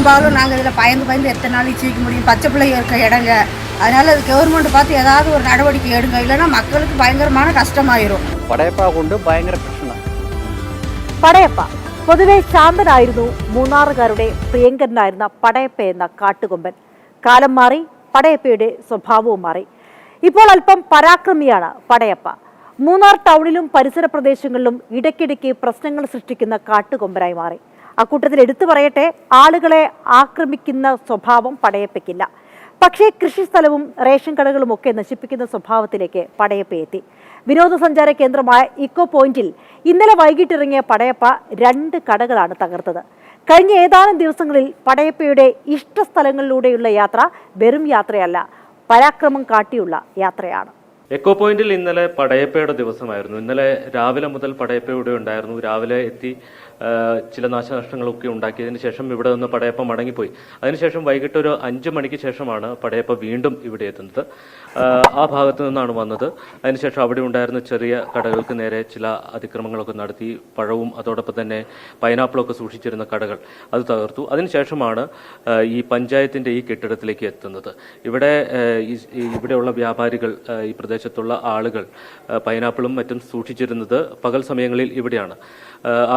பெரும்பாலும் நாங்கள் இதில் பயந்து எத்தனை நாள் வச்சுக்க முடியும், பச்சை பிள்ளைங்க இருக்க இடங்க. அதனால் அது கவர்மெண்ட் பார்த்து ஏதாவது ஒரு நடவடிக்கை எடுங்க, இல்லைன்னா மக்களுக்கு பயங்கரமான കഷ്ടമായിരും. പടയപ്പ കൊണ്ട് ഭയങ്കര പ്രശ്നം. പടയപ്പ പൊതുവെ ശാന്തനായിരുന്നു മൂന്നാറുകാരുടെ പ്രിയങ്കരനായിരുന്ന പടയപ്പ എന്ന കാട്ടുകൊമ്പൻ. കാലം മാറി, പടയപ്പയുടെ സ്വഭാവവും മാറി. ഇപ്പോൾ അല്പം പരാക്രമിയാണ് പടയപ്പ. മൂന്നാർ ടൗണിലും പരിസര പ്രദേശങ്ങളിലും ഇടയ്ക്കിടയ്ക്ക് പ്രശ്നങ്ങൾ സൃഷ്ടിക്കുന്ന കാട്ടുകൊമ്പനായി മാറി. അക്കൂട്ടത്തിൽ എടുത്തു പറയട്ടെ, ആളുകളെ ആക്രമിക്കുന്ന സ്വഭാവം പടയപ്പയ്ക്കില്ല. പക്ഷേ കൃഷിസ്ഥലവും റേഷൻ കടകളും ഒക്കെ നശിപ്പിക്കുന്ന സ്വഭാവത്തിലേക്ക് പടയപ്പ എത്തി. വിനോദസഞ്ചാര കേന്ദ്രമായ ഇക്കോ പോയിന്റിൽ ഇന്നലെ വൈകിട്ടിറങ്ങിയ പടയപ്പ 2 കടകളാണ് തകർത്തത്. കഴിഞ്ഞ ഏതാനും ദിവസങ്ങളിൽ പടയപ്പയുടെ ഇഷ്ടസ്ഥലങ്ങളിലൂടെയുള്ള യാത്ര വെറും യാത്രയല്ല, പരാക്രമം കാട്ടിയുള്ള യാത്രയാണ്. എക്കോ പോയിന്റിൽ ഇന്നലെ പടയപ്പയുടെ ദിവസമായിരുന്നു. ഇന്നലെ രാവിലെ മുതൽ പടയപ്പ ഇവിടെ ഉണ്ടായിരുന്നു. രാവിലെ എത്തി ചില നാശനഷ്ടങ്ങളൊക്കെ ഉണ്ടാക്കിയതിന് ശേഷം ഇവിടെ നിന്ന് പടയപ്പ മടങ്ങിപ്പോയി. അതിനുശേഷം വൈകിട്ട് ഒരു 5 മണിക്ക് ശേഷമാണ് പടയപ്പ വീണ്ടും ഇവിടെ എത്തുന്നത്. ആ ഭാഗത്തു നിന്നാണ് വന്നത്. അതിനുശേഷം അവിടെ ഉണ്ടായിരുന്ന ചെറിയ കടകൾക്ക് നേരെ ചില അതിക്രമങ്ങളൊക്കെ നടത്തി. പഴവും അതോടൊപ്പം തന്നെ പൈനാപ്പിളൊക്കെ സൂക്ഷിച്ചിരുന്ന കടകൾ അത് തകർത്തു. അതിനുശേഷമാണ് ഈ പഞ്ചായത്തിന്റെ ഈ കെട്ടിടത്തിലേക്ക് എത്തുന്നത്. ഇവിടെയുള്ള വ്യാപാരികൾ, ഈ പ്രദേശത്തുള്ള ആളുകൾ പൈനാപ്പിളും മറ്റും സൂക്ഷിച്ചിരുന്നത് പകൽ സമയങ്ങളിൽ ഇവിടെയാണ്.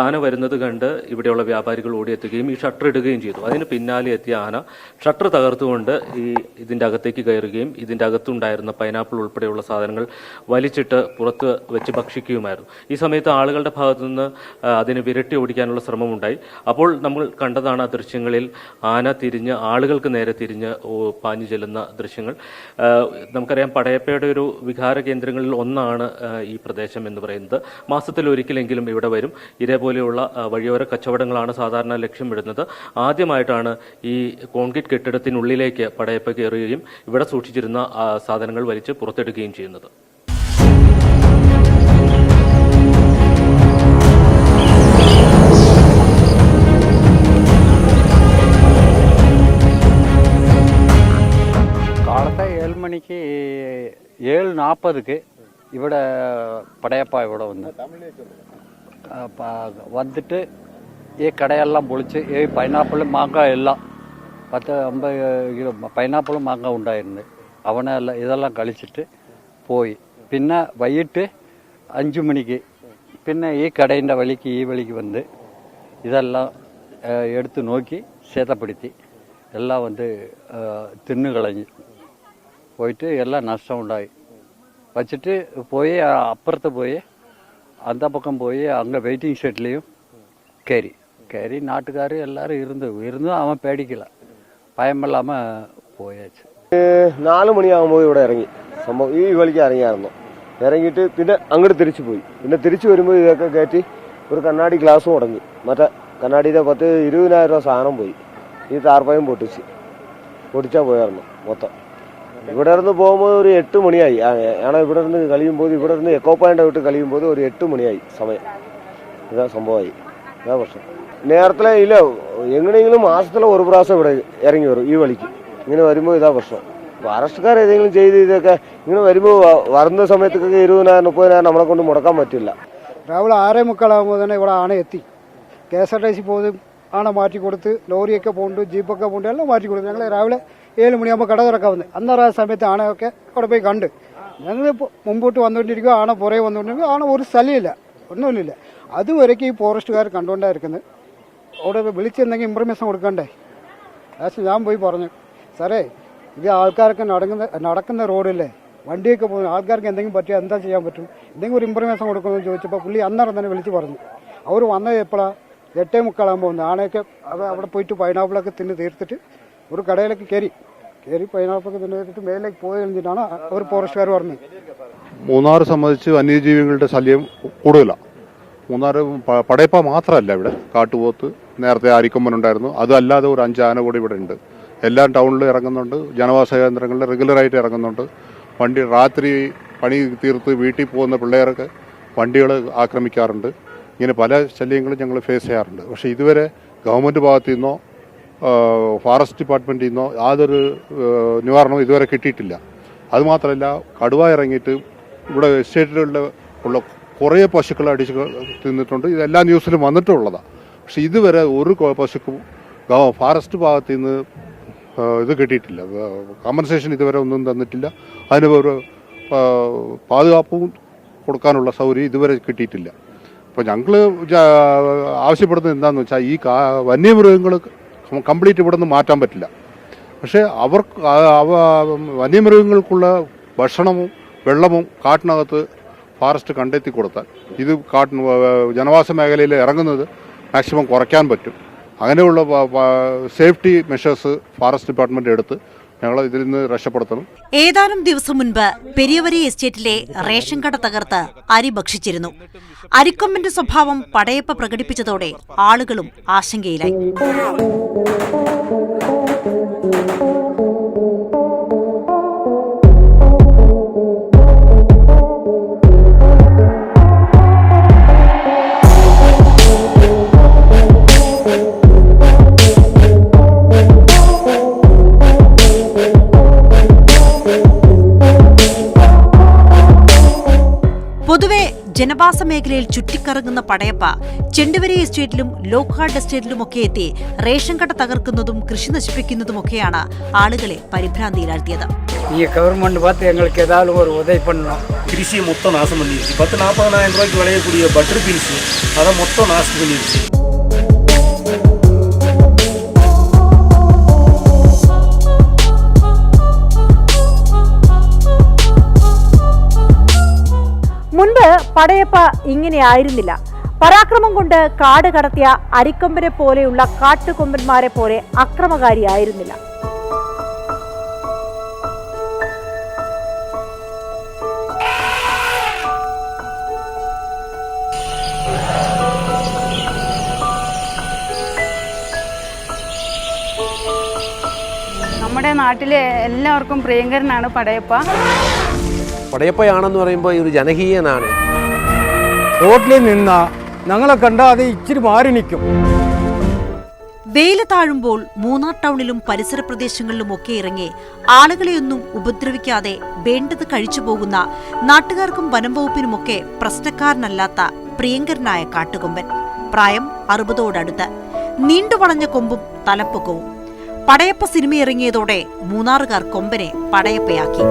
ആന വരുന്നത് കണ്ട് ഇവിടെയുള്ള വ്യാപാരികൾ ഓടിയെത്തുകയും ഈ ഷട്ടർ ഇടുകയും ചെയ്തു. അതിന് പിന്നാലെ എത്തിയ ആന ഷട്ടർ തകർത്തുകൊണ്ട് ഇതിന്റെ അകത്തേക്ക് കയറുകയും ഇതിന്റെ അകത്തുണ്ടായിരുന്ന പൈനാപ്പിൾ ഉൾപ്പെടെയുള്ള സാധനങ്ങൾ വലിച്ചിട്ട് പുറത്ത് വെച്ച് ഭക്ഷിക്കുകയുമായിരുന്നു. ഈ സമയത്ത് ആളുകളുടെ ഭാഗത്തു നിന്ന് അതിനെ വിരട്ടി ഓടിക്കാനുള്ള ശ്രമമുണ്ടായി. അപ്പോൾ നമ്മൾ കണ്ടതാണ് ആ ദൃശ്യങ്ങളിൽ ആന തിരിഞ്ഞ് ആളുകൾക്ക് നേരെ തിരിഞ്ഞ് പാഞ്ഞു ചെല്ലുന്ന ദൃശ്യങ്ങൾ. നമുക്കറിയാം, പടയപ്പയുടെ ഒരു വികാര കേന്ദ്രങ്ങളിൽ ഒന്നാണ് ഈ പ്രദേശം എന്ന് പറയുന്നത്. മാസത്തിൽ ഒരിക്കലെങ്കിലും ഇവിടെ വരും. ഇതേപോലെയുള്ള വഴിയോര കച്ചവടങ്ങളാണ് സാധാരണ ലക്ഷ്യമിടുന്നത്. ആദ്യമായിട്ടാണ് ഈ കോൺക്രീറ്റ് കെട്ടിടത്തിനുള്ളിലേക്ക് പടയപ്പ കയറുകയും ഇവിടെ സൂക്ഷിച്ചിരുന്ന സാധനങ്ങൾ വലിച്ച് പുറത്തെടുക്കുകയും ചെയ്യുന്നത്. കാലത്തെ 7 മണിക്ക് 7:40 ഇവിടെ പടയപ്പ ഇവിടെ വന്നിട്ട് ഈ കടയെല്ലാം പൊളിച്ച് ഈ പൈനാപ്പിളും മാങ്ങ എല്ലാം 10-50 കിലോ പൈനാപ്പിളും മാങ്ങ ഉണ്ടായിരുന്നു. അവനെല്ലാം ഇതെല്ലാം കളിച്ചിട്ട് പോയി. പിന്നെ വൈകിട്ട് 5 മണിക്ക് പിന്നെ ഈ കടയിൻ്റെ ഈ വഴിക്ക് വന്ന് ഇതെല്ലാം എടുത്ത് നോക്കി சேதப்படுத்தி എല്ലാം തിന്നുകളഞ്ഞ് പോയിട്ട് എല്ലാം നഷ്ടമുണ്ടായി. വച്ചിട്ട് പോയി അപ്പുറത്ത് പോയി அந்த பக்கம் போய் அங்கே வெயிட்டிங் ஷெட்லேயும் கேரி நாட்டுக்கார் எல்லாரும் இருந்து அவன் பேடிக்கல, பயமில்லாமல் போயாச்சு. 4 മണിയാകുമ്പോൾ ഇവിടെ ഇറങ്ങി. സംഭവം ഈ വഴിക്ക് ഇറങ്ങിയായിരുന്നു. ഇറങ്ങിയിട്ട് പിന്നെ അങ്ങോട്ട് തിരിച്ചു പോയി. പിന്നെ തിരിച്ചു വരുമ്പോൾ ഇതൊക്കെ കയറ്റി ഒരു കണ്ണാടി ഗ്ലാസ് മുടങ്ങി. മറ്റേ കണ്ണാടിയുടെ 10-20,000 രൂപ സാധനം പോയി. ഈ താർപ്പായും പൊട്ടിച്ചാൽ പോയായിരുന്നു മൊത്തം. ഇവിടെ നിന്ന് പോകുമ്പോൾ ഒരു 8 മണിയായി. ഇവിടെ നിന്ന് കളിയുമ്പോൾ ഇവിടെ നിന്ന് എക്കോ പോയിന്റ് വിട്ട് കളിയുമ്പോൾ ഒരു 8 മണിയായി സമയം. ഇതാ സംഭവമായി. ഇതാ പ്രശ്നം. നേരത്തെ ഇല്ല, എങ്ങനെയെങ്കിലും മാസത്തിലെ ഒരു പ്രാവശ്യം ഇവിടെ ഇറങ്ങി വരും ഈ വഴിക്ക്. ഇങ്ങനെ വരുമ്പോൾ ഇതാ പ്രശ്നം. അറസ്റ്റുകാർ ഏതെങ്കിലും ചെയ്ത് ഇതൊക്കെ ഇങ്ങനെ വരുമ്പോൾ വരുന്ന സമയത്തൊക്കെ 20,000-30,000 നമ്മളെ കൊണ്ട് മുടക്കാൻ പറ്റില്ല. രാവിലെ 6:45 തന്നെ ഇവിടെ ആന എത്തി. KSRTC പോകും ആന മാറ്റി കൊടുത്ത്, ലോറിയൊക്കെ പോകുന്നുണ്ട്, ജീപ്പൊക്കെ പോകുന്നുണ്ട്, എല്ലാം മാറ്റി കൊടുത്തു. ഞങ്ങൾ രാവിലെ 7 മണിയാകുമ്പോൾ കട തുറക്കാവുന്നത്. അന്നേരം ആ സമയത്ത് ആനയൊക്കെ അവിടെ പോയി കണ്ട്. ഞങ്ങൾ മുമ്പോട്ട് വന്നുകൊണ്ടിരിക്കുക, ആന പുറകെ വന്നുകൊണ്ടിരിക്കുക. ആന ഒരു സ്ഥലമില്ല, ഒന്നുമില്ല. അതുവരെയ്ക്ക് ഈ ഫോറസ്റ്റുകാർ കണ്ടുകൊണ്ടായിരിക്കുന്നത്. അവിടെ വിളിച്ചെന്തെങ്കിലും ഇൻഫർമേഷൻ കൊടുക്കണ്ടേ? ലാസ്റ്റ് ഞാൻ പോയി പറഞ്ഞു, സാറേ ഇത് ആൾക്കാരൊക്കെ നടക്കുന്ന റോഡല്ലേ, വണ്ടിയൊക്കെ പോകുന്നു, ആൾക്കാർക്ക് എന്തെങ്കിലും പറ്റിയാൽ എന്താ ചെയ്യാൻ പറ്റും, എന്തെങ്കിലും ഒരു ഇൻഫർമേഷൻ കൊടുക്കണമെന്ന് ചോദിച്ചപ്പോൾ പുള്ളി അന്നേരം തന്നെ വിളിച്ച് പറഞ്ഞു. അവർ വന്നത് എപ്പോഴാണ്? 8:45 വന്നു. ആനയൊക്കെ അവിടെ പോയിട്ട് പൈനാപ്പിളൊക്കെ തിന്ന് തീർത്തിട്ട് ഒരു കടയിലേക്ക് കയറി പൈനാപ്പിളൊക്കെ തിന്ന് തീർത്തിട്ട് മേലേക്ക് പോയി കഴിഞ്ഞിട്ടാണ് അവർ ഫോറസ്റ്റുകാർ പറഞ്ഞത്. മൂന്നാർ സംബന്ധിച്ച് വന്യജീവികളുടെ ശല്യം കൂടുതലാണ്. മൂന്നാർ പടയപ്പ മാത്രമല്ല, ഇവിടെ കാട്ടുപോത്ത്, നേരത്തെ ആരിക്കൊമ്പൻ ഉണ്ടായിരുന്നു. അതല്ലാതെ ഒരു 5 ആന കൂടി ഇവിടെ ഉണ്ട്. എല്ലാം ടൗണിൽ ഇറങ്ങുന്നുണ്ട്, ജനവാസ കേന്ദ്രങ്ങളിൽ റെഗുലറായിട്ട് ഇറങ്ങുന്നുണ്ട്. രാത്രി പണി തീർത്ത് വീട്ടിൽ പോകുന്ന പിള്ളേരൊക്കെ വണ്ടികൾ ആക്രമിക്കാറുണ്ട്. ഇങ്ങനെ പല ശല്യങ്ങളും ഞങ്ങൾ ഫേസ് ചെയ്യാറുണ്ട്. പക്ഷേ ഇതുവരെ ഗവൺമെൻറ് ഭാഗത്തു നിന്നോ ഫോറസ്റ്റ് ഡിപ്പാർട്ട്മെൻറ്റിൽ നിന്നോ യാതൊരു നിവാരണവും ഇതുവരെ കിട്ടിയിട്ടില്ല. അതുമാത്രമല്ല, കടുവ ഇറങ്ങിയിട്ട് ഇവിടെ എസ്റ്റേറ്റുകളിലുള്ള കുറേ പശുക്കളെ അടിച്ച് തിന്നിട്ടുണ്ട്. ഇതെല്ലാ ന്യൂസിലും വന്നിട്ടുള്ളതാണ്. പക്ഷെ ഇതുവരെ ഒരു പശുക്കും ഫോറസ്റ്റ് ഭാഗത്തു നിന്ന് ഇത് കിട്ടിയിട്ടില്ല, കോമ്പൻസേഷൻ ഇതുവരെ ഒന്നും തന്നിട്ടില്ല. അതിന് ഒരു പാതുകാപ്പും കൊടുക്കാനുള്ള സൗകര്യം ഇതുവരെ കിട്ടിയിട്ടില്ല. അപ്പോൾ ഞങ്ങൾ ആവശ്യപ്പെടുന്നത് എന്താണെന്ന് വെച്ചാൽ ഈ വന്യമൃഗങ്ങൾ കംപ്ലീറ്റ് ഇവിടെ നിന്ന് മാറ്റാൻ പറ്റില്ല. പക്ഷേ വന്യമൃഗങ്ങൾക്കുള്ള ഭക്ഷണവും വെള്ളവും കാട്ടിനകത്ത് ഫോറസ്റ്റ് കണ്ടെത്തി കൊടുത്താൽ ഇത് ജനവാസ മേഖലയിൽ ഇറങ്ങുന്നത് മാക്സിമം കുറയ്ക്കാൻ പറ്റും. അങ്ങനെയുള്ള സേഫ്റ്റി മെഷേഴ്സ് ഫോറസ്റ്റ് ഡിപ്പാർട്ട്മെന്റ് എടുത്ത് ഞങ്ങൾ ഇതിൽ നിന്ന് രക്ഷപ്പെടുത്തണം. ഏതാനും ദിവസം മുൻപ് പെരിയവരി എസ്റ്റേറ്റിലെ റേഷൻ കട തകർത്ത് അരി ഭക്ഷിച്ചിരുന്നു. അരിക്കൊമ്പന്റെ സ്വഭാവം പടയപ്പ പ്രകടിപ്പിച്ചതോടെ ആളുകളും ആശങ്കയിലായി. പൊതുവെ ജനവാസ മേഖലയിൽ ചുറ്റിക്കറങ്ങുന്ന പടയപ്പ ചെണ്ടുവരി എസ്റ്റേറ്റിലും ലോക്ഹാർഡ് എസ്റ്റേറ്റിലുമൊക്കെ എത്തി റേഷൻ കട തകർക്കുന്നതും കൃഷി നശിപ്പിക്കുന്നതുമൊക്കെയാണ് ആളുകളെ പരിഭ്രാന്തിയിലാഴ്ത്തിയത്. ഈ ഗവൺമെന്റ് பார்த்து எங்களுக்கு ஏதாவது ஒரு உதவி பண்ணணும். கிருஷியை மொத்தம் நாசம் பண்ணிடுச்சு. 10-40,000 ரூபாய்க்கு விளையக்கூடிய பட்டர் பீன்ஸ் அதை மொத்தம் நாசம் பண்ணிடுச்சு. മുൻപ് പടയപ്പ ഇങ്ങനെയായിരുന്നില്ല. പരാക്രമം കൊണ്ട് കാട് കടത്തിയ അരിക്കൊമ്പനെ പോലെയുള്ള കാട്ടുകൊമ്പന്മാരെ പോലെ അക്രമകാരിയായിരുന്നില്ല. നമ്മുടെ നാട്ടിലെ എല്ലാവർക്കും പ്രിയങ്കരനാണ് പടയപ്പ. പടയപ്പയാണെന്ന് പറയുമ്പോൾ ഒരു ജനകീയനാണ്. റോഡിൽ നിന്നാ ഞങ്ങളെ കണ്ടാൽ അത് ഇച്ചിരി മാറി നിൽക്കും. വെയില് താഴുമ്പോൾ മൂന്നാർ ടൗണിലും പരിസര പ്രദേശങ്ങളിലുമൊക്കെ ഇറങ്ങി ആളുകളെയൊന്നും ഉപദ്രവിക്കാതെ വേണ്ടത് കഴിച്ചു പോകുന്ന നാട്ടുകാർക്കും വനം വകുപ്പിനുമൊക്കെ പ്രശ്നക്കാരനല്ലാത്ത പ്രിയങ്കരനായ കാട്ടുകൊമ്പൻ. പ്രായം 60ഓടടുത്ത്, നീണ്ടുവളഞ്ഞ കൊമ്പും തലപ്പൊക്കവും. പടയപ്പ സിനിമ ഇറങ്ങിയതോടെ മൂന്നാറുകാർ കൊമ്പനെ പടയപ്പയാക്കി.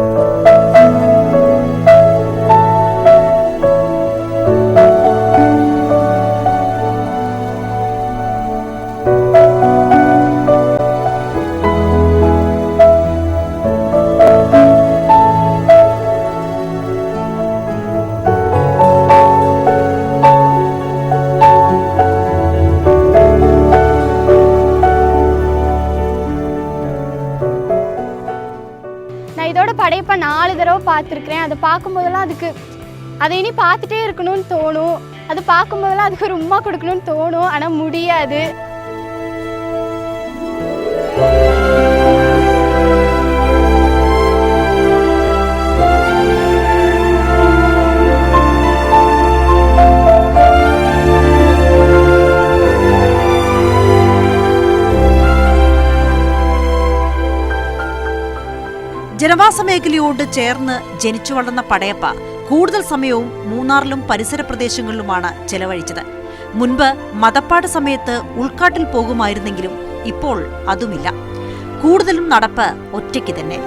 இதோட படையப்ப 4 தடவை பார்த்துருக்குறேன். அதை பார்க்கும்போதெல்லாம் அதை இனி பார்த்துட்டே இருக்கணும்னு தோணும். அது பார்க்கும்போதெல்லாம் அதுக்கு ஒரு உம்மா கொடுக்கணும்னு தோணும், ஆனால் முடியாது. ജനവാസ മേഖലയോട് ചേർന്ന് ജനിച്ചു വളർന്ന പടയപ്പ കൂടുതൽ സമയവും മൂന്നാറിലും പരിസര പ്രദേശങ്ങളിലുമാണ് ചെലവഴിച്ചത്. മുൻപ് മതപ്പാട് സമയത്ത് ഉൾക്കാട്ടിൽ പോകുമായിരുന്നെങ്കിലും ഇപ്പോൾ അതുമില്ല. കൂടുതലും നടപ്പ് ഒറ്റയ്ക്ക് തന്നെ.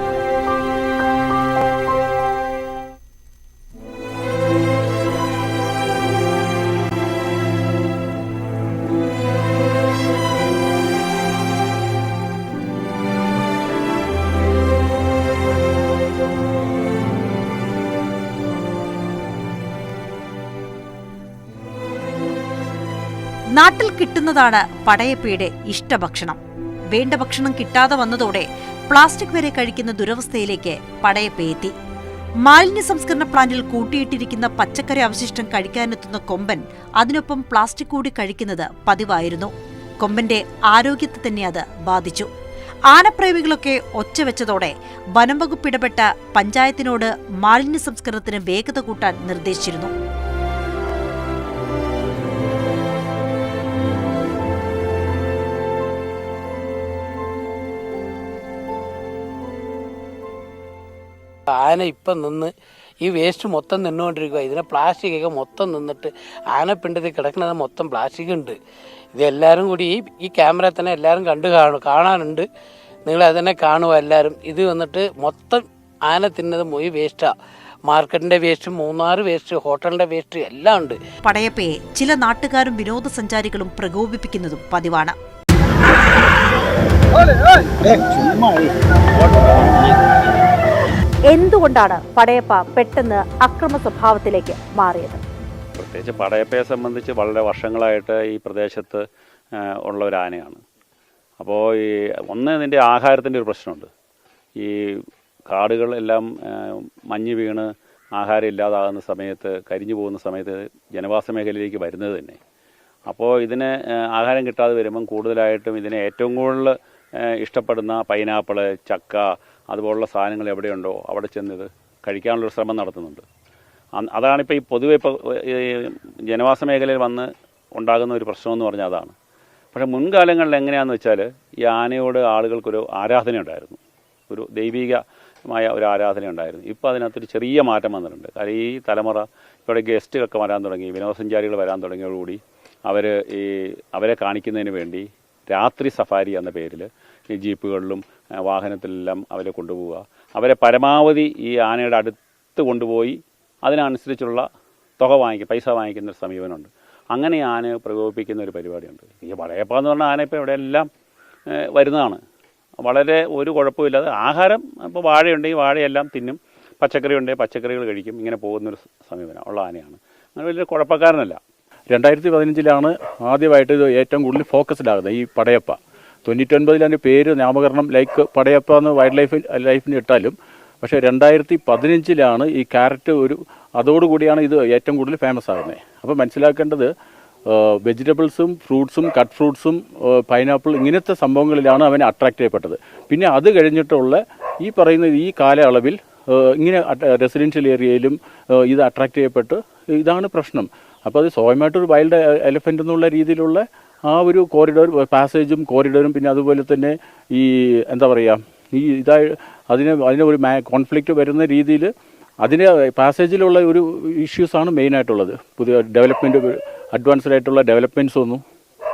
നാട്ടിൽ കിട്ടുന്നതാണ് പടയപ്പയുടെ ഇഷ്ടഭക്ഷണം. വേണ്ട ഭക്ഷണം കിട്ടാതെ വന്നതോടെ പ്ലാസ്റ്റിക് വരെ കഴിക്കുന്ന ദുരവസ്ഥയിലേക്ക് പടയപ്പ എത്തി. മാലിന്യ സംസ്കരണ പ്ലാന്റിൽ കൂട്ടിയിട്ടിരിക്കുന്ന പച്ചക്കറി അവശിഷ്ടം കഴിക്കാനെത്തുന്ന കൊമ്പൻ അതിനൊപ്പം പ്ലാസ്റ്റിക് കൂടി കഴിക്കുന്നത് പതിവായിരുന്നു. കൊമ്പന്റെ ആരോഗ്യത്തെ തന്നെ അത് ബാധിച്ചു. ആനപ്രേമികളൊക്കെ ഒച്ചവെച്ചതോടെ വനം വകുപ്പ് ഇടപെട്ട പഞ്ചായത്തിനോട് മാലിന്യ സംസ്കരണത്തിന് വേഗത കൂട്ടാൻ നിർദ്ദേശിച്ചിരുന്നു. ആന ഇപ്പം നിന്ന് ഈ വേസ്റ്റ് മൊത്തം നിന്നുകൊണ്ടിരിക്കുക. ഇതിനെ പ്ലാസ്റ്റിക്കൊക്കെ മൊത്തം നിന്നിട്ട് ആനപ്പിണ്ടത്തിൽ കിടക്കുന്നത് മൊത്തം പ്ലാസ്റ്റിക് ഉണ്ട്. ഇതെല്ലാവരും കൂടി ഈ ക്യാമറ തന്നെ എല്ലാവരും കാണാനുണ്ട്. നിങ്ങൾ അതിനെ കാണുക എല്ലാവരും. ഇത് വന്നിട്ട് മൊത്തം ആന തിന്നത് മൊഴി വേസ്റ്റാണ്. മാർക്കറ്റിൻ്റെ വേസ്റ്റ്, മൂന്നാർ വേസ്റ്റ്, ഹോട്ടലിൻ്റെ വേസ്റ്റ് എല്ലാം ഉണ്ട്. പടയപ്പയെ ചില നാട്ടുകാരും വിനോദസഞ്ചാരികളും പ്രകോപിപ്പിക്കുന്നതും പതിവാണ്. എന്തുകൊണ്ടാണ് പടയപ്പ പെട്ടെന്ന് അക്രമ സ്വഭാവത്തിലേക്ക് മാറിയത്? പ്രത്യേകിച്ച് പടയപ്പയെ സംബന്ധിച്ച് വളരെ വർഷങ്ങളായിട്ട് ഈ പ്രദേശത്ത് ഉള്ള ഒരു ആനയാണ്. അപ്പോൾ ഇതിൻ്റെ ആഹാരത്തിൻ്റെ ഒരു പ്രശ്നമുണ്ട്. ഈ കാടുകളെല്ലാം മഞ്ഞ് വീണ് ആഹാരം ഇല്ലാതാകുന്ന സമയത്ത്, കരിഞ്ഞു പോകുന്ന സമയത്ത് ജനവാസ മേഖലയിലേക്ക് വരുന്നത് തന്നെ. അപ്പോൾ ഇതിന് ആഹാരം കിട്ടാതെ വരുമ്പം കൂടുതലായിട്ടും ഇതിനെ ഏറ്റവും കൂടുതൽ ഇഷ്ടപ്പെടുന്ന പൈനാപ്പിള്, ചക്ക അതുപോലുള്ള സാധനങ്ങൾ എവിടെയുണ്ടോ അവിടെ ചെന്നത് കഴിക്കാനുള്ളൊരു ശ്രമം നടത്തുന്നുണ്ട്. അതാണിപ്പോൾ ഈ പൊതുവെ ഇപ്പോൾ ജനവാസ മേഖലയിൽ വന്ന് ഉണ്ടാകുന്ന ഒരു പ്രശ്നമെന്ന് പറഞ്ഞാൽ അതാണ്. പക്ഷേ മുൻകാലങ്ങളിൽ എങ്ങനെയാണെന്ന് വെച്ചാൽ ഈ ആനയോട് ആളുകൾക്കൊരു ആരാധന ഉണ്ടായിരുന്നു, ഒരു ദൈവികമായ ഒരു ആരാധന ഉണ്ടായിരുന്നു. ഇപ്പോൾ അതിനകത്തൊരു ചെറിയ മാറ്റം വന്നിട്ടുണ്ട്. കാരണം ഈ തലമുറ ഇവിടെ ഗസ്റ്റുകളൊക്കെ വരാൻ തുടങ്ങി, വിനോദസഞ്ചാരികൾ വരാൻ തുടങ്ങിയതോടുകൂടി അവരെ കാണിക്കുന്നതിന് വേണ്ടി രാത്രി സഫാരി എന്ന പേരിൽ ഈ ജീപ്പുകളിലും വാഹനത്തിലെല്ലാം അവരെ കൊണ്ടുപോവുക, അവരെ പരമാവധി ഈ ആനയുടെ അടുത്ത് കൊണ്ടുപോയി അതിനനുസരിച്ചുള്ള പൈസ വാങ്ങിക്കുന്ന ഒരു സമീപനമുണ്ട്. അങ്ങനെ ആനയെ പ്രകോപിപ്പിക്കുന്ന ഒരു പരിപാടിയുണ്ട്. ഈ പടയപ്പ എന്ന് പറഞ്ഞാൽ ആന ഇപ്പോൾ ഇവിടെ എല്ലാം വരുന്നതാണ്. വളരെ ഒരു കുഴപ്പമില്ലാതെ ആഹാരം ഇപ്പോൾ വാഴയുണ്ടെങ്കിൽ വാഴയെല്ലാം തിന്നും, പച്ചക്കറി ഉണ്ടെങ്കിൽ പച്ചക്കറികൾ കഴിക്കും. ഇങ്ങനെ പോകുന്നൊരു സമീപനം ഉള്ള ആനയാണ്. അങ്ങനെ വലിയ കുഴപ്പക്കാരനല്ല. 2015 ആദ്യമായിട്ട് ഇത് ഏറ്റവും കൂടുതൽ ഫോക്കസ്ഡ് ആകുന്നത് ഈ പടയപ്പ. 99 അതിൻ്റെ പേര് നാമകരണം ലൈക്ക് പടയപ്പ എന്ന് വൈൽഡ് ലൈഫിന് ഇട്ടാലും, പക്ഷേ 2015 ഈ ക്യാരറ്റ് അതോടുകൂടിയാണ് ഇത് ഏറ്റവും കൂടുതൽ ഫേമസ് ആകുന്നത്. അപ്പോൾ മനസ്സിലാക്കേണ്ടത് വെജിറ്റബിൾസും ഫ്രൂട്ട്സും കട്ട് ഫ്രൂട്ട്സും പൈനാപ്പിൾ ഇങ്ങനത്തെ സംഭവങ്ങളിലാണ് അവൻ അട്രാക്റ്റ് ചെയ്യപ്പെട്ടത്. പിന്നെ അത് കഴിഞ്ഞിട്ടുള്ള ഈ പറയുന്ന ഈ കാലയളവിൽ ഇങ്ങനെ റെസിഡൻഷ്യൽ ഏരിയയിലും ഇത് അട്രാക്റ്റ് ചെയ്യപ്പെട്ട് ഇതാണ് പ്രശ്നം. അപ്പോൾ അത് സ്വയമായിട്ടൊരു വൈൽഡ് എലഫൻ്റ് എന്നുള്ള രീതിയിലുള്ള ആ ഒരു പാസേജും കോറിഡോറും പിന്നെ അതുപോലെ തന്നെ ഈ എന്താ പറയുക ഈ അതിന് ഒരു കോൺഫ്ലിക്റ്റ് വരുന്ന രീതിയിൽ അതിന് പാസേജിലുള്ള ഒരു ഇഷ്യൂസാണ് മെയിനായിട്ടുള്ളത്. പുതിയ അഡ്വാൻസ്ഡ് ആയിട്ടുള്ള ഡെവലപ്മെൻറ്റ്സ് വന്നു.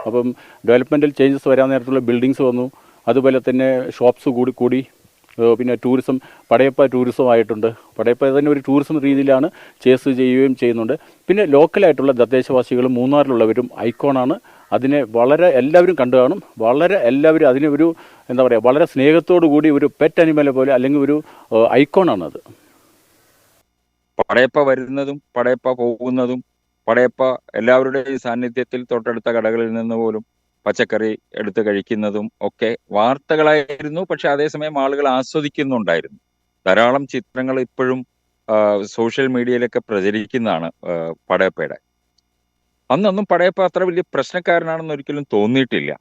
അപ്പം ഡെവലപ്മെൻറ്റൽ ചേഞ്ചസ് വരാൻ നേരത്തുള്ള ബിൽഡിങ്സ് വന്നു. അതുപോലെ തന്നെ ഷോപ്സ് കൂടി പിന്നെ ടൂറിസം, പടയപ്പ ടൂറിസം ആയിട്ടുണ്ട്. പടയപ്പ തന്നെ ഒരു ടൂറിസം രീതിയിലാണ് ചേസ് ചെയ്യുകയും ചെയ്യുന്നുണ്ട്. പിന്നെ ലോക്കലായിട്ടുള്ള തദ്ദേശവാസികളും മൂന്നാറിലുള്ളവരും ഐക്കോണാണ്. അതിനെ വളരെ എല്ലാവരും കണ്ടു കാണും. എല്ലാവരും അതിനെ ഒരു എന്താ പറയുക വളരെ സ്നേഹത്തോടു കൂടി ഒരു പെറ്റ് അനിമലെ പോലെ അല്ലെങ്കിൽ ഒരു ഐക്കോണാണത്. പടയപ്പ വരുന്നതും പടയപ്പ പോകുന്നതും പടയപ്പ എല്ലാവരുടെയും സാന്നിധ്യത്തിൽ തൊട്ടടുത്ത കടകളിൽ നിന്ന് പോലും പച്ചക്കറി എടുത്ത് കഴിക്കുന്നതും ഒക്കെ വാർത്തകളായിരുന്നു. പക്ഷെ അതേസമയം ആളുകൾ ആസ്വദിക്കുന്നുണ്ടായിരുന്നു. ധാരാളം ചിത്രങ്ങൾ ഇപ്പോഴും സോഷ്യൽ മീഡിയയിലൊക്കെ പ്രചരിക്കുന്നതാണ് പടയപ്പയുടെ. അന്നൊന്നും പടയപ്പ അത്ര വലിയ പ്രശ്നക്കാരനാണെന്ന് ഒരിക്കലും തോന്നിയിട്ടില്ല.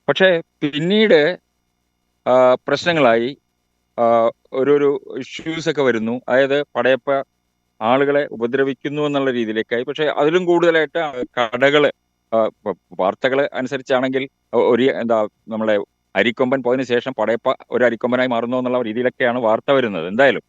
പക്ഷെ പിന്നീട് പ്രശ്നങ്ങളായി, ഓരോരോ ഇഷ്യൂസ് ഒക്കെ വരുന്നു. അതായത് പടയപ്പ ആളുകളെ ഉപദ്രവിക്കുന്നു എന്നുള്ള രീതിയിലേക്കായി. പക്ഷെ അതിലും കൂടുതലായിട്ട് കടകള്, വാർത്തകൾ അനുസരിച്ചാണെങ്കിൽ നമ്മളെ അരിക്കൊമ്പൻ പോയതിനു ശേഷം പടയപ്പ ഒരു അരിക്കൊമ്പനായി മാറുന്നു എന്നുള്ള രീതിയിലൊക്കെയാണ് വാർത്ത വരുന്നത്. എന്തായാലും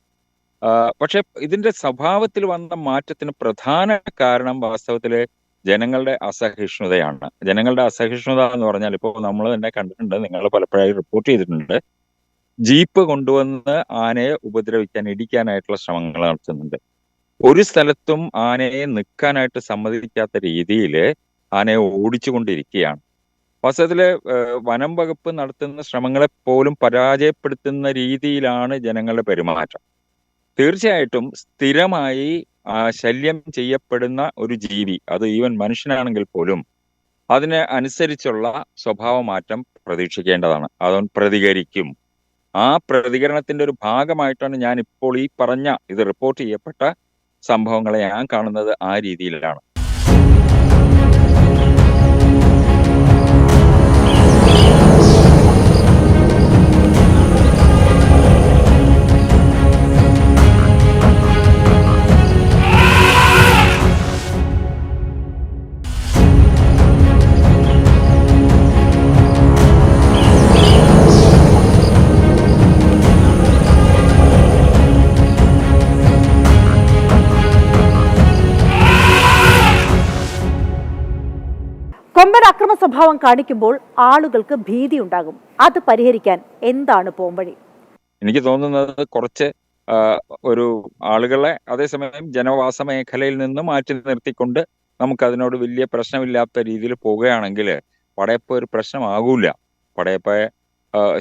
പക്ഷെ ഇതിന്റെ സ്വഭാവത്തിൽ വന്ന മാറ്റത്തിന് പ്രധാന കാരണം വാസ്തവത്തില് ജനങ്ങളുടെ അസഹിഷ്ണുതയാണ്. ജനങ്ങളുടെ അസഹിഷ്ണുത എന്ന് പറഞ്ഞാൽ ഇപ്പോൾ നമ്മൾ തന്നെ കണ്ടിട്ടുണ്ട്, നിങ്ങൾ പലപ്പോഴായി റിപ്പോർട്ട് ചെയ്തിട്ടുണ്ട്. ജീപ്പ് കൊണ്ടുവന്ന് ആനയെ ഉപദ്രവിക്കാൻ, ഇടിക്കാനായിട്ടുള്ള ശ്രമങ്ങൾ നടത്തുന്നുണ്ട്. ഒരു സ്ഥലത്തും ആനയെ നിൽക്കാനായിട്ട് സമ്മതിക്കാത്ത രീതിയിൽ ആനയെ ഓടിച്ചുകൊണ്ടിരിക്കുകയാണ്. വാസ്തവത്തില് വനം വകുപ്പ് നടത്തുന്ന ശ്രമങ്ങളെ പോലും പരാജയപ്പെടുത്തുന്ന രീതിയിലാണ് ജനങ്ങളുടെ പെരുമാറ്റം. തീർച്ചയായിട്ടും സ്ഥിരമായി ശല്യം ചെയ്യപ്പെടുന്ന ഒരു ജീവി, അത് ഈവൻ മനുഷ്യനാണെങ്കിൽ പോലും അതിന് അനുസരിച്ചുള്ള സ്വഭാവ മാറ്റം പ്രതീക്ഷിക്കേണ്ടതാണ്. അവൻ പ്രതികരിക്കും. ആ പ്രതികരണത്തിന്റെ ഒരു ഭാഗമായിട്ടാണ് ഞാൻ ഇപ്പോൾ ഈ പറഞ്ഞ ഇത് റിപ്പോർട്ട് ചെയ്യപ്പെട്ട സംഭവങ്ങളെ ഞാൻ കാണുന്നത് ആ രീതിയിലാണ്. സ്വഭാവം കാണിക്കുമ്പോൾ ആളുകൾക്ക് ഭീതി ഉണ്ടാകും. അത് പരിഹരിക്കാൻ എന്താണ് പോംവഴി? എനിക്ക് തോന്നുന്നത് കുറച്ച് ഒരു ആളുകളെ അതേസമയം ജനവാസ മേഖലയിൽ നിന്ന് മാറ്റി നിർത്തിക്കൊണ്ട് നമുക്കതിനോട് വലിയ പ്രശ്നമില്ലാത്ത രീതിയിൽ പോവുകയാണെങ്കിൽ പടയപ്പ ഒരു പ്രശ്നമാകൂല. പടയപ്പയെ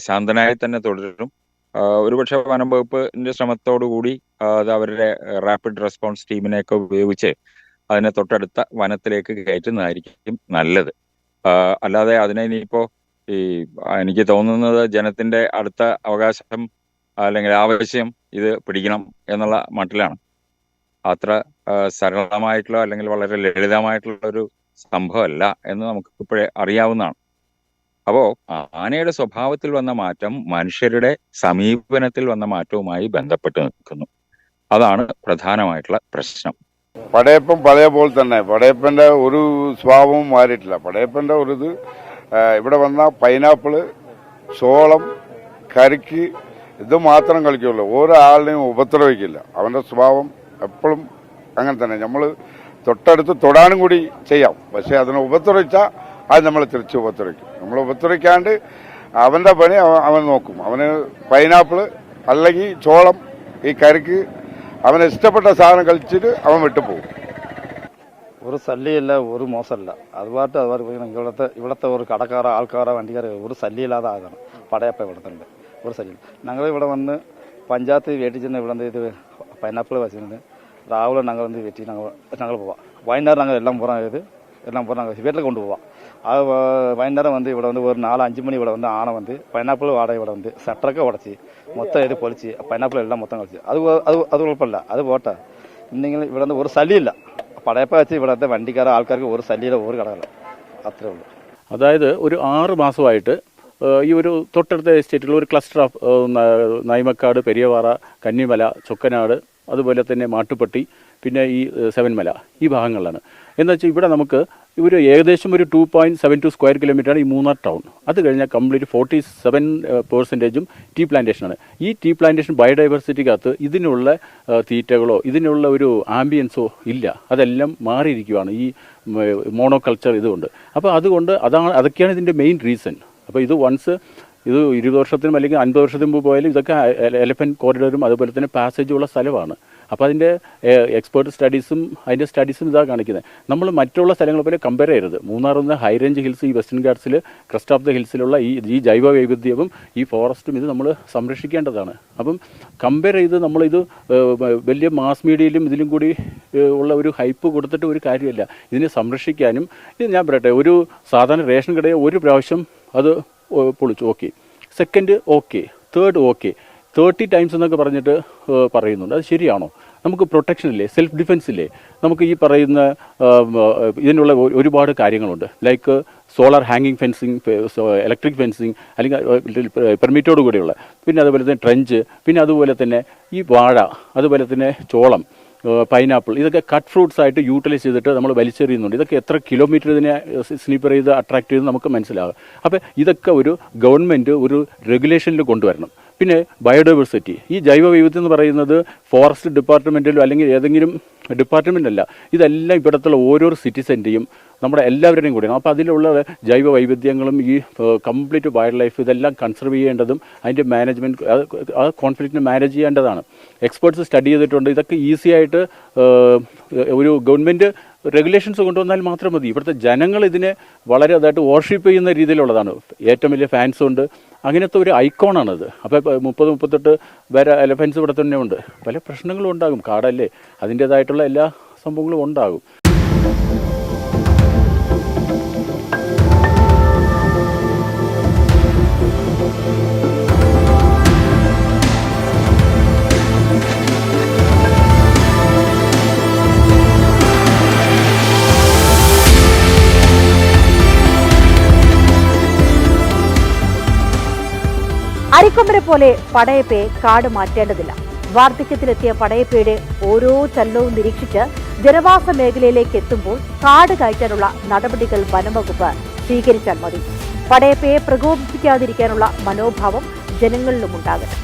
ശാന്തനായി തന്നെ തുടരും. ഒരുപക്ഷെ വനം വകുപ്പിന്റെ ശ്രമത്തോടു കൂടി അത് അവരുടെ റാപ്പിഡ് റെസ്പോൺസ് ടീമിനെയൊക്കെ ഉപയോഗിച്ച് അതിനെ തൊട്ടടുത്ത വനത്തിലേക്ക് കയറ്റുന്നതായിരിക്കും നല്ലത്. അല്ലാതെ അതിനെ ഇനിയിപ്പോ എനിക്ക് തോന്നുന്നത് ജനത്തിന്റെ അടുത്ത അവകാശം അല്ലെങ്കിൽ ആവശ്യം ഇത് പിടിക്കണം എന്നുള്ള മട്ടിലാണ്. അത്ര സരളമായിട്ടുള്ള അല്ലെങ്കിൽ വളരെ ലളിതമായിട്ടുള്ള ഒരു സംഭവമല്ല എന്ന് നമുക്ക് ഇപ്പോഴേ അറിയാവുന്നതാണ്. അപ്പോ ആനയുടെ സ്വഭാവത്തിൽ വന്ന മാറ്റം മനുഷ്യരുടെ സമീപനത്തിൽ വന്ന മാറ്റവുമായി ബന്ധപ്പെട്ട് നിൽക്കുന്നു. അതാണ് പ്രധാനമായിട്ടുള്ള പ്രശ്നം. പടയപ്പം പഴയ പോലെ തന്നെ, പടയപ്പന്റെ ഒരു സ്വഭാവവും മാറിയിട്ടില്ല. പടയപ്പന്റെ ഒരു ഇത് ഇവിടെ വന്ന പൈനാപ്പിള്, ചോളം, കരിക്ക് ഇത് മാത്രം കളിക്കുള്ളൂ. ഓരോ ആളിനെയും ഉപദ്രവിക്കില്ല. അവന്റെ സ്വഭാവം എപ്പോഴും അങ്ങനെ തന്നെ. നമ്മൾ തൊട്ടടുത്ത് തൊടാനും കൂടി ചെയ്യാം, പക്ഷെ അതിനെ ഉപദ്രവിച്ചാൽ അത് നമ്മൾ തിരിച്ച് ഉപദ്രവിക്കും. നമ്മൾ ഉപദ്രവിക്കാണ്ട് അവന്റെ പണി അവൻ നോക്കും. അവന് പൈനാപ്പിള് അല്ലെങ്കിൽ ചോളം, ഈ കരിക്ക് അവന് ഇഷ്ടപ്പെട്ട സാധനം കളിച്ചിട്ട് അവൻ വിട്ടുപോകും. ഒരു ശല്യമില്ല, ഒരു മോശമല്ല. അതുപാട്ട് ഇവിടുത്തെ ഒരു കടക്കാര ആൾക്കാര വണ്ടിക്കാർ ഒരു ശല്യമില്ലാതെ ആകണം. പടയപ്പ ഇവിടുത്തെ ഒരു ശല്യം. ഞങ്ങൾ ഇവിടെ വന്ന് പഞ്ചായത്ത് വീട്ടിൽ ചെന്ന് ഇവിടെ ഇത് പൈനാപ്പിൾ വെച്ചിട്ടുണ്ട്. രാവിലെ ഞങ്ങൾ വെട്ടി ഞങ്ങൾ പോവാം. വൈകുന്നേരം ഞങ്ങൾ എല്ലാം പൂരം വീട്ടിൽ കൊണ്ടുപോവാം. അത് വൈകുന്നേരം ഇവിടെ ഒരു 4-5 മണി ഇവിടെ ആന പൈനാപ്പിൾ വാടക ഇവിടെ ഷട്ടറൊക്കെ ഉടച്ച് മൊത്തം ഇത് പൊളിച്ച് പൈനാപ്പിൾ എല്ലാം മൊത്തം കളിച്ച് അത് കുഴപ്പമില്ല. അത് പോട്ടെ, ഇന്നെങ്കിൽ ഇവിടെ ഒരു ശല്യമില്ല. പടയപ്പ വെച്ച് ഇവിടുത്തെ വണ്ടിക്കാരെ ആൾക്കാർക്ക് ഒരു ശല്യമില്ല, ഒരു കടകളില്ല. അത്രേ ഉള്ളൂ. അതായത് ഒരു 6 മാസമായിട്ട് ഈ ഒരു തൊട്ടടുത്ത എസ്റ്റേറ്റിൽ ഒരു ക്ലസ്റ്റർ ഓഫ് നൈമക്കാട്, പെരിയവാറ, കന്നിമല, ചൊക്കനാട്, അതുപോലെ തന്നെ മാട്ടുപ്പെട്ടി, പിന്നെ ഈ സെവൻമല, ഈ ഭാഗങ്ങളിലാണ്. എന്ന് വെച്ചാൽ ഇവിടെ നമുക്ക് ഒരു ഏകദേശം ഒരു 2.72 സ്ക്വയർ കിലോമീറ്ററാണ് ഈ മൂന്നാർ ടൗൺ. അത് കഴിഞ്ഞാൽ കംപ്ലീറ്റ് 47% ടീ പ്ലാന്റേഷനാണ്. ഈ ടീ പ്ലാന്റേഷൻ ബയോഡൈവേഴ്സിറ്റിക്കകത്ത് ഇതിനുള്ള തീറ്റകളോ ഇതിനുള്ള ഒരു ആംബിയൻസോ ഇല്ല. അതെല്ലാം മാറിയിരിക്കുകയാണ് ഈ മോണോകൾച്ചർ ഇതുകൊണ്ട്. അപ്പോൾ അതുകൊണ്ട് അതൊക്കെയാണ് ഇതിൻ്റെ മെയിൻ റീസൺ. അപ്പോൾ ഇത് 20 വർഷത്തിനും അല്ലെങ്കിൽ 50 വർഷത്തിന് മുമ്പ് പോയാലും ഇതൊക്കെ എലഫൻറ്റ് കോറിഡോറും അതുപോലെ തന്നെ പാസേജും ഉള്ള സ്ഥലമാണ്. അപ്പോൾ അതിൻ്റെ എക്സ്പേർട്ട് സ്റ്റഡീസും ഇതാ കാണിക്കുന്നത്. നമ്മൾ മറ്റുള്ള സ്ഥലങ്ങളെ പോലെ കമ്പയർ ചെയ്യരുത്. മൂന്നാറിന്ന് ഹൈ റേഞ്ച് ഹിൽസ്, ഈ വെസ്റ്റേൺ ഗാർഡ്സിൽ ക്രസ്റ്റ് ഓഫ് ദ ഹിൽസിലുള്ള ഈ ജൈവ വൈവിധ്യവും ഈ ഫോറസ്റ്റും ഇത് നമ്മൾ സംരക്ഷിക്കേണ്ടതാണ്. അപ്പം കമ്പയർ ചെയ്ത് നമ്മളിത് വലിയ മാസ് മീഡിയയിലും ഇതിലും കൂടി ഉള്ള ഒരു ഹൈപ്പ് കൊടുത്തിട്ട് ഒരു കാര്യമില്ല. ഇതിനെ സംരക്ഷിക്കാനും ഇത് ഞാൻ പറയട്ടെ, ഒരു സാധാരണ റേഷൻ കടയെ ഒരു പ്രാവശ്യം അത് പൊളിച്ചു, okay. Second okay, third okay, 30 times എന്നൊക്കെ പറഞ്ഞിട്ട് പറയുന്നുണ്ട്. അത് ശരിയാണോ? നമുക്ക് പ്രൊട്ടക്ഷൻ ഇല്ലേ, സെൽഫ് ഡിഫെൻസ് ഇല്ലേ? നമുക്ക് ഈ പറയുന്ന ഇതിനുള്ള ഒരുപാട് കാര്യങ്ങളുണ്ട്. ലൈക്ക് സോളാർ ഹാങ്ങിങ് ഫെൻസിങ്, ഇലക്ട്രിക് ഫെൻസിങ്, അല്ലെങ്കിൽ പെർമിറ്റോട് കൂടെയുള്ള, പിന്നെ അതുപോലെ തന്നെ ട്രെഞ്ച്, പിന്നെ അതുപോലെ തന്നെ ഈ വാഴ, അതുപോലെ തന്നെ ചോളം, പൈനാപ്പിൾ, ഇതൊക്കെ കട്ട് ഫ്രൂട്ട്സ് ആയിട്ട് യൂട്ടിലൈസ് ചെയ്തിട്ട് നമ്മൾ വലിച്ചെറിയുന്നുണ്ട്. ഇതൊക്കെ എത്ര കിലോമീറ്റർ ഇതിനെ സ്നീപ്പർ ചെയ്ത് അട്രാക്ട് ചെയ്ത് നമുക്ക് മനസ്സിലാകും. അപ്പോൾ ഇതൊക്കെ ഒരു ഗവൺമെൻറ് ഒരു റെഗുലേഷനിൽ കൊണ്ടുവരണം. പിന്നെ ബയോഡൈവേഴ്സിറ്റി, ഈ ജൈവ വൈവിധ്യം എന്ന് പറയുന്നത് ഫോറസ്റ്റ് ഡിപ്പാർട്ട്മെൻറ്റിലോ അല്ലെങ്കിൽ ഏതെങ്കിലും ഡിപ്പാർട്ട്മെൻ്റ് അല്ല, ഇതെല്ലാം ഇവിടത്തുള്ള ഓരോ സിറ്റിസൻ്റെയും നമ്മുടെ എല്ലാവരുടെയും കൂടിയാണ്. അപ്പോൾ അതിലുള്ള ജൈവ വൈവിധ്യങ്ങളും ഈ കംപ്ലീറ്റ് വൈൽഡ് ലൈഫ് ഇതെല്ലാം കൺസർവ് ചെയ്യേണ്ടതും അതിൻ്റെ മാനേജ്മെൻറ്റ് ആ കോൺഫ്ലിക്റ്റിനെ മാനേജ് ചെയ്യേണ്ടതാണ്. എക്സ്പേർട്സ് സ്റ്റഡി ചെയ്തിട്ടുണ്ട്. ഇതൊക്കെ ഈസി ആയിട്ട് ഒരു ഗവൺമെൻറ് റെഗുലേഷൻസ് കൊണ്ടുവന്നാൽ മാത്രം മതി. ഇവിടുത്തെ ജനങ്ങൾ ഇതിനെ വളരെ അതായിട്ട് വർഷിപ്പ് ചെയ്യുന്ന രീതിയിലുള്ളതാണ്. ഏറ്റവും വലിയ ഫാൻസ് ഉണ്ട്. അങ്ങനത്തെ ഒരു ഐക്കോണാണത്. അപ്പോൾ 30-38 വരെ എലഫൻസ് ഇവിടെ തന്നെ ഉണ്ട്. പല പ്രശ്നങ്ങളും ഉണ്ടാകും. കാടല്ലേ, അതിൻ്റേതായിട്ടുള്ള എല്ലാ സംഭവങ്ങളും ഉണ്ടാകും. അരിക്കൊമ്പനെ പോലെ പടയപ്പയെ കാട് മാറ്റേണ്ടതില്ല. വാർദ്ധക്യത്തിലെത്തിയ പടയപ്പയുടെ ഓരോ ചലനവും നിരീക്ഷിച്ച് ജനവാസ മേഖലയിലേക്ക് എത്തുമ്പോൾ കാട് കയറ്റാനുള്ള നടപടികൾ വനംവകുപ്പ് സ്വീകരിച്ചാൽ മതി. പടയപ്പയെ പ്രകോപിപ്പിക്കാതിരിക്കാനുള്ള മനോഭാവം ജനങ്ങളിലുമുണ്ടാകട്ടെ.